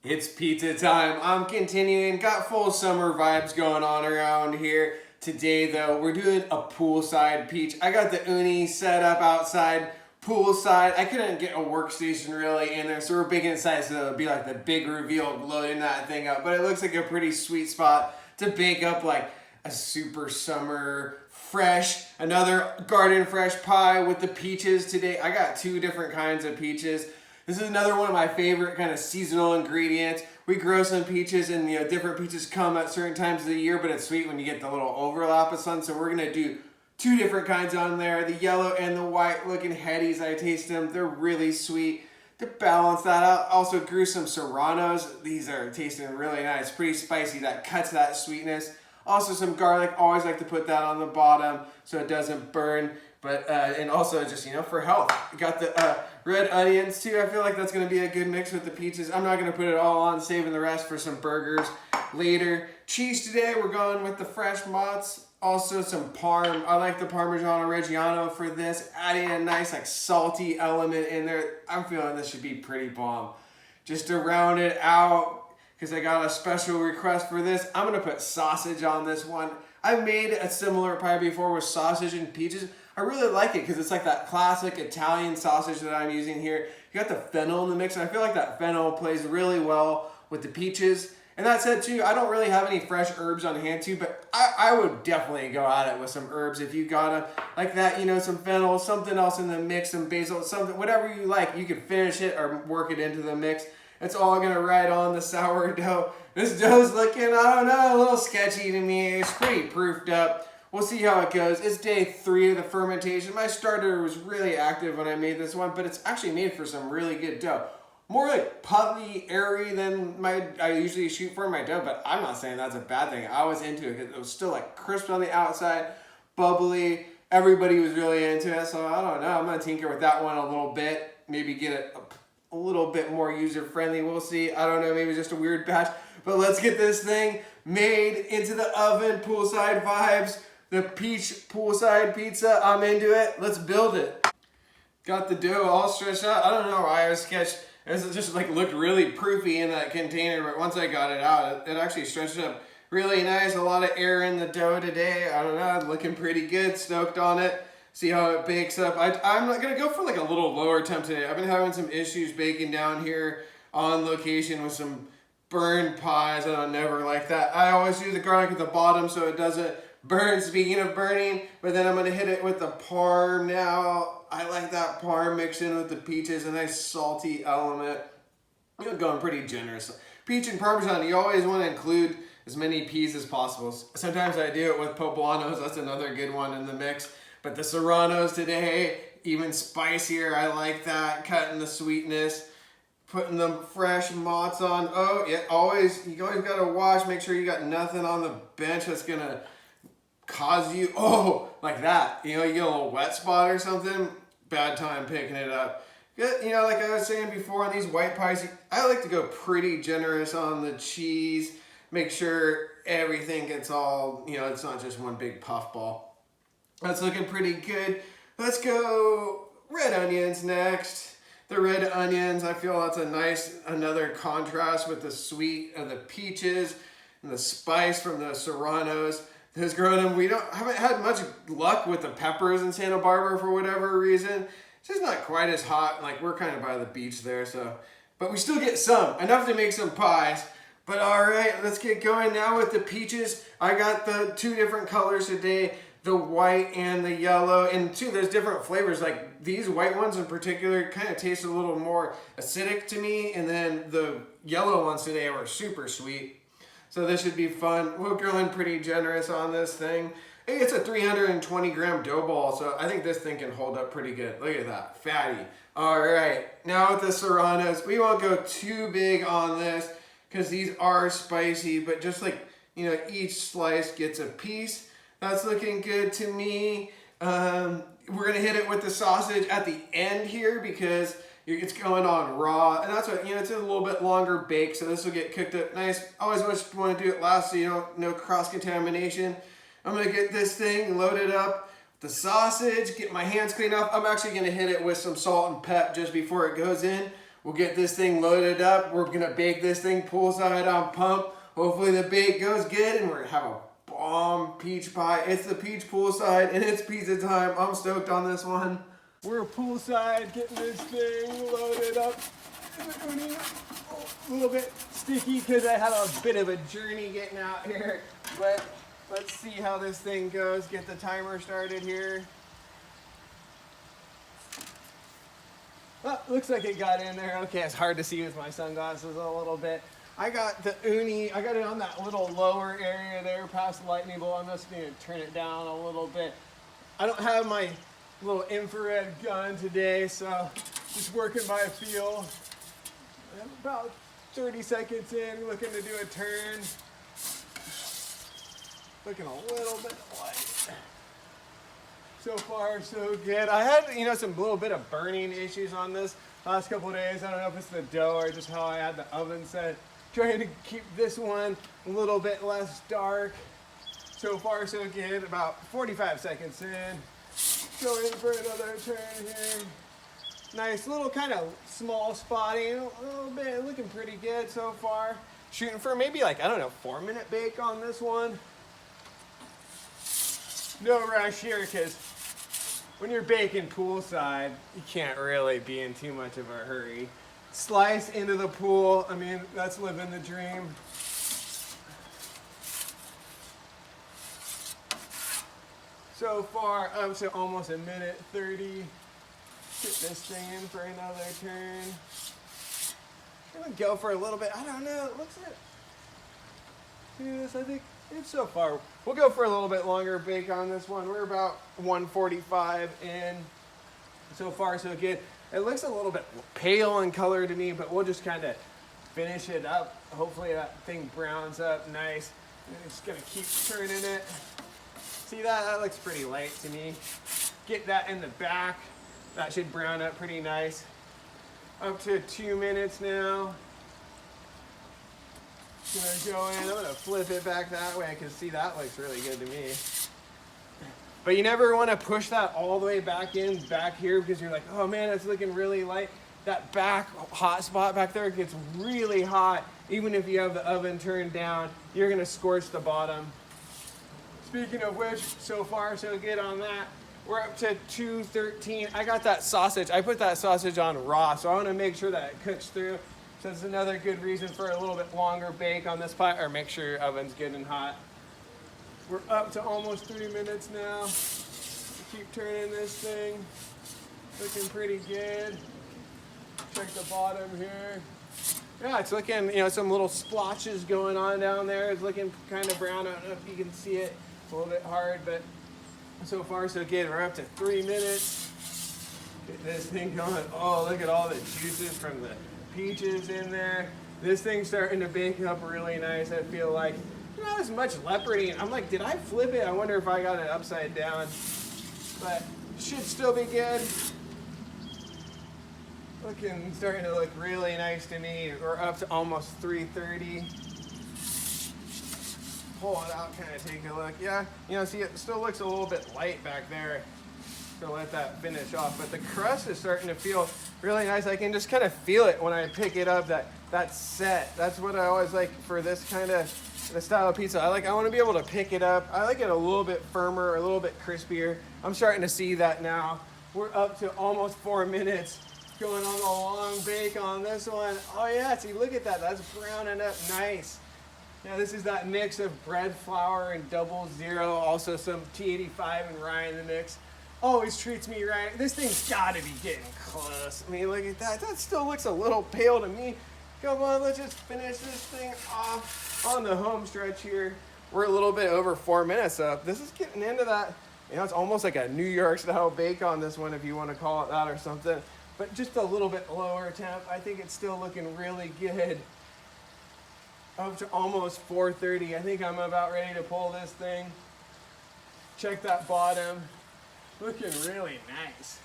It's pizza time. I'm continuing. Got full summer vibes going on around here. Today though, we're doing a poolside peach. I got the Ooni set up outside poolside. I couldn't get a workstation really in there, so we're big inside, so it'll be like the big reveal loading that thing up. But it looks like a pretty sweet spot to bake up like a super summer fresh, another garden fresh pie with the peaches today. I got two different kinds of peaches. This is another one of my favorite kind of seasonal ingredients. We grow some peaches and different peaches come at certain times of the year, but it's sweet when you get the little overlap of sun. So we're gonna do two different kinds on there, the yellow and the white looking headies. I taste them, they're really sweet. To balance that out, also grew some Serranos. These are tasting really nice, pretty spicy, that cuts that sweetness. Also some garlic, always like to put that on the bottom so it doesn't burn. But and also just for health. Got the red onions too. I feel like that's gonna be a good mix with the peaches. I'm not gonna put it all on, saving the rest for some burgers later. Cheese today, we're going with the fresh mozz. Also some parm. I like the Parmigiano Reggiano for this, adding a nice like salty element in there. I'm feeling this should be pretty bomb. Just to round it out, because I got a special request for this, I'm gonna put sausage on this one. I've made a similar pie before with sausage and peaches. I really like it because it's like that classic Italian sausage that I'm using here. You got the fennel in the mix, and I feel like that fennel plays really well with the peaches. And that said too, I don't really have any fresh herbs on hand too, but I would definitely go at it with some herbs if you got them. Like that, some fennel, something else in the mix, some basil, something, whatever you like. You can finish it or work it into the mix. It's all gonna ride on the sourdough. This dough's looking, I don't know, a little sketchy to me. It's pretty proofed up. We'll see how it goes. It's day 3 of the fermentation. My starter was really active when I made this one, but it's actually made for some really good dough. More like puffy, airy than I usually shoot for my dough, but I'm not saying that's a bad thing. I was into it because it was still like crisp on the outside, bubbly. Everybody was really into it, so I don't know. I'm gonna tinker with that one a little bit. Maybe get it a little bit more user-friendly. We'll see. I don't know, maybe just a weird batch. But let's get this thing made into the oven. Poolside vibes. The peach poolside pizza, I'm into it. Let's build it. Got the dough all stretched out. I don't know why I was sketched. It just like looked really proofy in that container, but once I got it out, it actually stretched up really nice. A lot of air in the dough today. I don't know, looking pretty good. Stoked on it. See how it bakes up. I'm not gonna go for like a little lower temp today. I've been having some issues baking down here on location with some burned pies. I don't never like that. I always do the garlic at the bottom so it doesn't burn. Speaking of burning, but then I'm gonna hit it with the parm now. I like that parm mixed in with the peaches, a nice salty element. Going pretty generous. Peach and Parmesan, you always want to include as many peas as possible. Sometimes I do it with poblanos, that's another good one in the mix. But the Serranos today, even spicier, I like that. Cutting the sweetness, putting the fresh mozz on. Oh, yeah, you always gotta wash, make sure you got nothing on the bench that's gonna cause you, like that. You get a little wet spot or something, bad time picking it up. Like I was saying before on these white pies, I like to go pretty generous on the cheese. Make sure everything gets all, it's not just one big puffball. That's looking pretty good. Let's go red onions next. The red onions, I feel that's another contrast with the sweet of the peaches and the spice from the Serranos. Has grown them. We haven't had much luck with the peppers in Santa Barbara for whatever reason. It's just not quite as hot. Like we're kind of by the beach there, but we still get some, enough to make some pies. But all right, let's get going now with the peaches. I got the 2 different colors today, the white and the yellow, and there's different flavors. Like these white ones in particular kind of taste a little more acidic to me, and then the yellow ones today were super sweet. So this should be fun. We're going pretty generous on this thing. Hey, it's a 320 gram dough ball, so I think this thing can hold up pretty good. Look at that, fatty. All right, now with the Serranos, we won't go too big on this because these are spicy, but just like, each slice gets a piece. That's looking good to me. We're gonna hit it with the sausage at the end here because it's going on raw, and that's what, it's a little bit longer bake, so this will get cooked up nice. Always want to do it last so no cross-contamination. I'm gonna get this thing loaded up, the sausage, get my hands cleaned off. I'm actually gonna hit it with some salt and pep just before it goes in We'll get this thing loaded up. We're gonna bake this thing poolside on pump. Hopefully the bake goes good and we're gonna have a bomb peach pie. It's the peach poolside and it's pizza time. I'm stoked on this one. We're poolside getting this thing loaded up. A little bit sticky because I had a bit of a journey getting out here, but let's see how this thing goes. Get the timer started here. Oh, looks like it got in there. Okay, it's hard to see with my sunglasses a little bit. I got the uni, I got it on that little lower area there past the lightning bolt. I'm just gonna turn it down a little bit. I don't have my little infrared gun today, so just working by feel. I'm about 30 seconds in, looking to do a turn. Looking a little bit light. So far, so good. I had, some little bit of burning issues on this last couple of days. I don't know if it's the dough or just how I had the oven set. Trying to keep this one a little bit less dark. So far, so good. About 45 seconds in. Going for another turn here. Nice little kind of small spotting. A little bit, looking pretty good so far. Shooting for maybe 4-minute bake on this one. No rush here, because when you're baking poolside, you can't really be in too much of a hurry. Slice into the pool. I mean, that's living the dream. So far, up to almost a minute 30. Get this thing in for another turn. I'm gonna go for a little bit. I don't know. It looks like. Yes, I think it's so far. We'll go for a little bit longer bake on this one. We're about 145 in. So far, so good. It looks a little bit pale in color to me, but we'll just kind of finish it up. Hopefully that thing browns up nice. I'm just gonna keep turning it. See that? That looks pretty light to me. Get that in the back. That should brown up pretty nice. Up to 2 minutes now. Gonna go in, I'm gonna flip it back that way because see, that looks really good to me. But you never want to push that all the way back here because you're like, oh man, it's looking really light. That back hot spot back there gets really hot. Even if you have the oven turned down, you're gonna scorch the bottom. Speaking of which, so far so good on that. We're up to 213. I got that sausage. I put that sausage on raw, so I want to make sure that it cooks through. So it's another good reason for a little bit longer bake on this pie, or make sure your oven's good and hot. We're up to almost 3 minutes now. Keep turning this thing. Looking pretty good. Check the bottom here. Yeah, it's looking, some little splotches going on down there. It's looking kind of brown. I don't know if you can see it. It's a little bit hard, but so far so good. We're up to 3 minutes. Get this thing going. Oh, look at all the juices from the peaches in there. This thing's starting to bake up really nice. I feel like not as much leoparding. I'm like, did I flip it? I wonder if I got it upside down. But should still be good. Starting to look really nice to me. We're up to almost 330. Pull it out, kind of take a look. Yeah, see, it still looks a little bit light back there. Gonna let that finish off, but the crust is starting to feel really nice. I can just kind of feel it when I pick it up. That's set. That's what I always like for this kind of the style of pizza. I want to be able to pick it up. I like it a little bit firmer, a little bit crispier. I'm starting to see that now. We're up to almost 4 minutes. Going on a long bake on this one. Oh yeah, see, look at that. That's browning up nice. Now this is that mix of bread flour and 00, also some T85 and rye in the mix. Always treats me right. This thing's gotta be getting close. I mean, look at that. That still looks a little pale to me. Come on, let's just finish this thing off on the home stretch here. We're a little bit over 4 minutes up. This is getting into that. It's almost like a New York style bake on this one, if you want to call it that or something. But just a little bit lower temp. I think it's still looking really good. Up to almost 430. I think I'm about ready to pull this thing. Check that bottom. Looking really nice.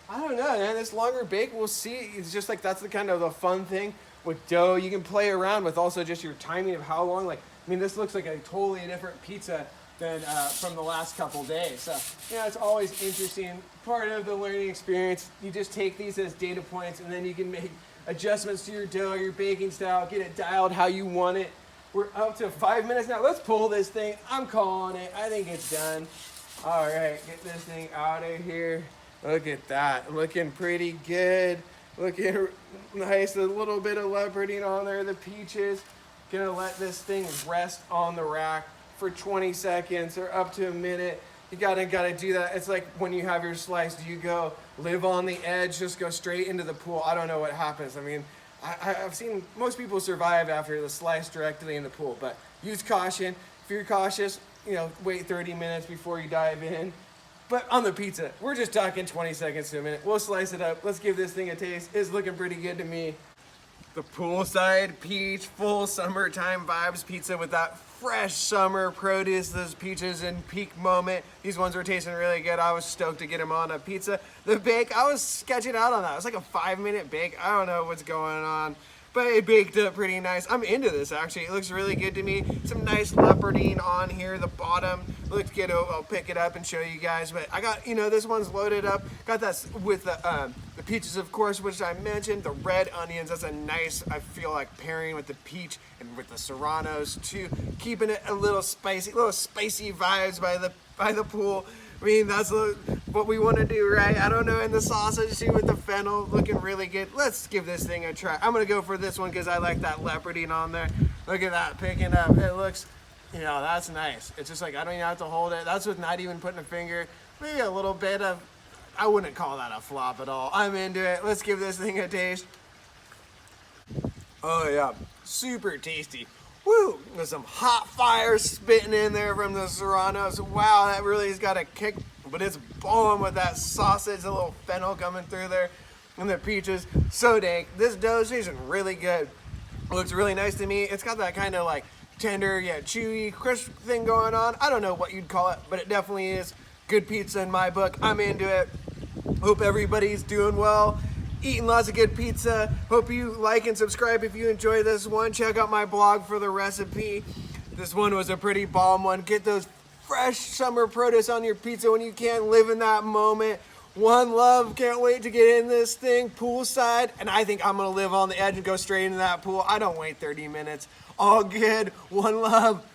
I don't know, man. This longer bake, we'll see. It's just like that's the kind of the fun thing with dough. You can play around with also just your timing of how long. This looks like a totally different pizza than from the last couple days. So, it's always interesting. Part of the learning experience. You just take these as data points, and then you can make adjustments to your dough, your baking style, get it dialed how you want it. We're up to 5 minutes now. Let's pull this thing. I'm calling it. I think it's done. All right, get this thing out of here. Look at that, looking pretty good. Looking nice, a little bit of leoparding on there, the peaches. Gonna let this thing rest on the rack for 20 seconds or up to a minute. You gotta do that. It's like when you have your slice, do you go live on the edge, just go straight into the pool? I don't know what happens. I mean, I've seen most people survive after the slice directly in the pool, but use caution. If you're cautious, wait 30 minutes before you dive in. But on the pizza, we're just talking 20 seconds to a minute. We'll slice it up. Let's give this thing a taste. It's looking pretty good to me. The Poolside Peach, full summertime vibes pizza with that fresh summer produce, those peaches in peak moment. These ones were tasting really good. I was stoked to get them on a pizza. The bake, I was sketching out on that. It was like a 5-minute bake. I don't know what's going on, but it baked up pretty nice. I'm into this, actually. It looks really good to me. Some nice leoparding on here. The bottom looks good. I'll pick it up and show you guys. But I got, this one's loaded up. Got that with the peaches, of course, which I mentioned. The red onions, that's a nice, I feel like, pairing with the peach and with the Serranos, too. Keeping it a little spicy vibes by the pool. I mean, that's what we want to do, right? I don't know. And the sausage, too, with the fennel, looking really good. Let's give this thing a try. I'm going to go for this one because I like that leoparding on there. Look at that, picking up. It looks, that's nice. It's just like, I don't even have to hold it. That's with not even putting a finger. Maybe a little bit of, I wouldn't call that a flop at all. I'm into it. Let's give this thing a taste. Oh, yeah. Super tasty. Woo! There's some hot fire spitting in there from the Serranos. Wow, that really has got a kick, but it's bomb with that sausage, a little fennel coming through there, and the peaches. So dank. This dough is tasting really good. Looks really nice to me. It's got that kind of like tender, chewy, crisp thing going on. I don't know what you'd call it, but it definitely is good pizza in my book. I'm into it. Hope everybody's doing well. Eating lots of good pizza. Hope you like and subscribe if you enjoy this one. Check out my blog for the recipe. This one was a pretty bomb one. Get those fresh summer produce on your pizza when you can. Live in that moment. One love. Can't wait to get in this thing. Poolside. And I think I'm going to live on the edge and go straight into that pool. I don't wait 30 minutes. All good. One love.